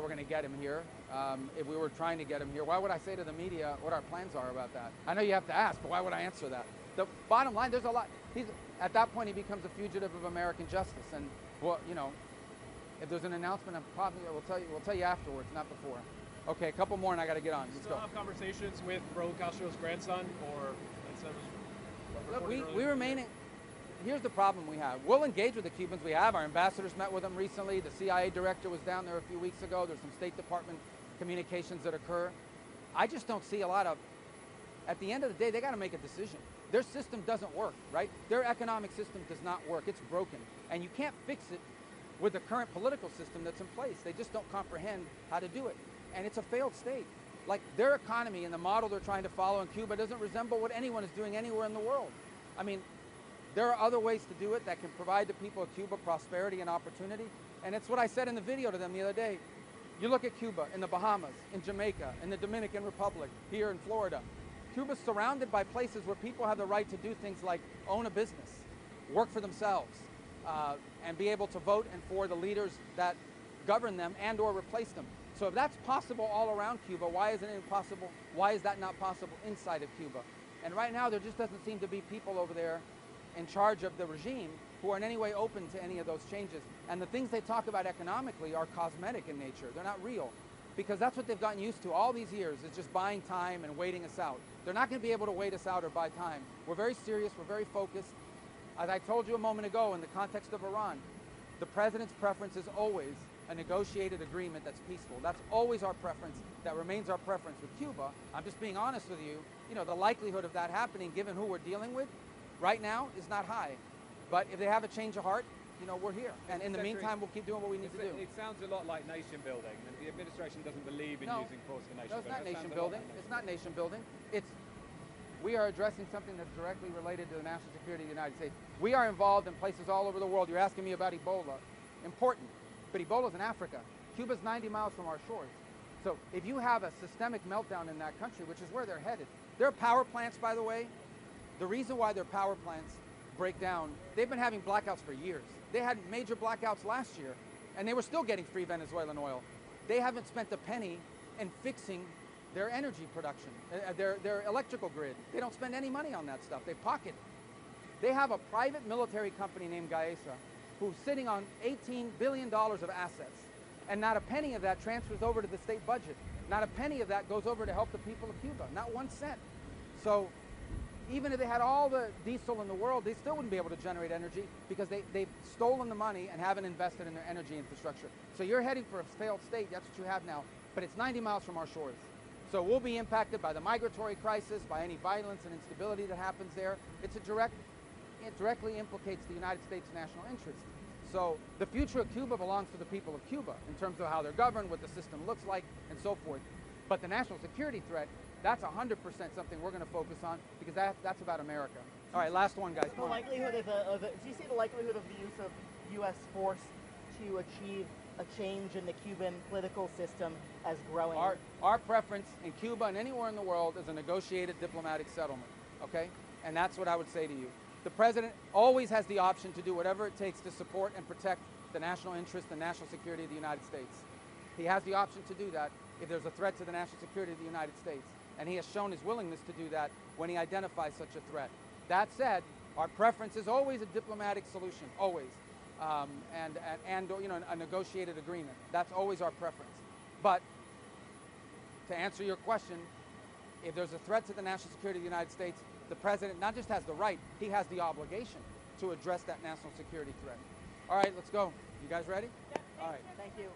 we're going to get him here. If we were trying to get him here, why would I say to the media what our plans are about that? I know you have to ask, but why would I answer that? The bottom line, there's a lot. At that point, he becomes a fugitive of American justice. And, well, you know, if there's an announcement, we'll tell you afterwards, not before. Okay, a couple more and I got to get on. Let's go. Have conversations with Raul Castro's grandson, or look, we remain. Here's the problem we have. We'll engage with the Cubans. We have. Our ambassadors met with them recently. The CIA director was down there a few weeks ago. There's some State Department communications that occur. I just don't see a lot of. At the end of the day, they got to make a decision. Their system doesn't work, right? Their economic system does not work. It's broken, and you can't fix it with the current political system that's in place. They just don't comprehend how to do it. And it's a failed state. Like, their economy and the model they're trying to follow in Cuba doesn't resemble what anyone is doing anywhere in the world. I mean, there are other ways to do it that can provide the people of Cuba prosperity and opportunity. And it's what I said in the video to them the other day. You look at Cuba, in the Bahamas, in Jamaica, in the Dominican Republic, here in Florida. Cuba's surrounded by places where people have the right to do things like own a business, work for themselves, and be able to vote and for the leaders that govern them and or replace them. So if that's possible all around Cuba, why isn't it possible? Why is that not possible inside of Cuba? And right now, there just doesn't seem to be people over there in charge of the regime who are in any way open to any of those changes. And the things they talk about economically are cosmetic in nature. They're not real, because that's what they've gotten used to all these years, is just buying time and waiting us out. They're not going to be able to wait us out or buy time. We're very serious. We're very focused. As I told you a moment ago, in the context of Iran, the president's preference is always a negotiated agreement that's peaceful. That's always our preference. That remains our preference with Cuba. I'm just being honest with you. You know, the likelihood of that happening, given who we're dealing with right now, is not high. But if they have a change of heart, you know, we're here. And in the meantime, we'll keep doing what we need to do. It sounds a lot like nation building, and the administration doesn't believe in using force for nation building. No, it's not nation building. It's not nation building. We are addressing something that's directly related to the national security of the United States. We are involved in places all over the world. You're asking me about Ebola. Important. But Ebola's in Africa. Cuba's 90 miles from our shores. So if you have a systemic meltdown in that country, which is where they're headed, their power plants, by the way, the reason why their power plants break down, they've been having blackouts for years. They had major blackouts last year, and they were still getting free Venezuelan oil. They haven't spent a penny in fixing their energy production, their electrical grid. They don't spend any money on that stuff. They pocket it. They have a private military company named Gaesa who's sitting on $18 billion of assets, and not a penny of that transfers over to the state budget. Not a penny of that goes over to help the people of Cuba, not 1 cent. So even if they had all the diesel in the world, they still wouldn't be able to generate energy, because they've stolen the money and haven't invested in their energy infrastructure. So you're heading for a failed state. That's what you have now. But it's 90 miles from our shores. So we'll be impacted by the migratory crisis, by any violence and instability that happens there. It directly implicates the United States' national interest. So the future of Cuba belongs to the people of Cuba in terms of how they're governed, what the system looks like, and so forth. But the national security threat, that's 100% something we're going to focus on, because that's about America. All right, last one, guys. Do you see the likelihood of the use of U.S. force to achieve a change in the Cuban political system as growing? Our preference in Cuba and anywhere in the world is a negotiated diplomatic settlement, okay? And that's what I would say to you. The president always has the option to do whatever it takes to support and protect the national interest and national security of the United States. He has the option to do that if there's a threat to the national security of the United States. And he has shown his willingness to do that when he identifies such a threat. That said, our preference is always a diplomatic solution, always. And you know, a negotiated agreement. That's always our preference. But to answer your question, if there's a threat to the national security of the United States, the president not just has the right, he has the obligation to address that national security threat. All right, let's go. You guys ready? Yeah, All right. Thank you.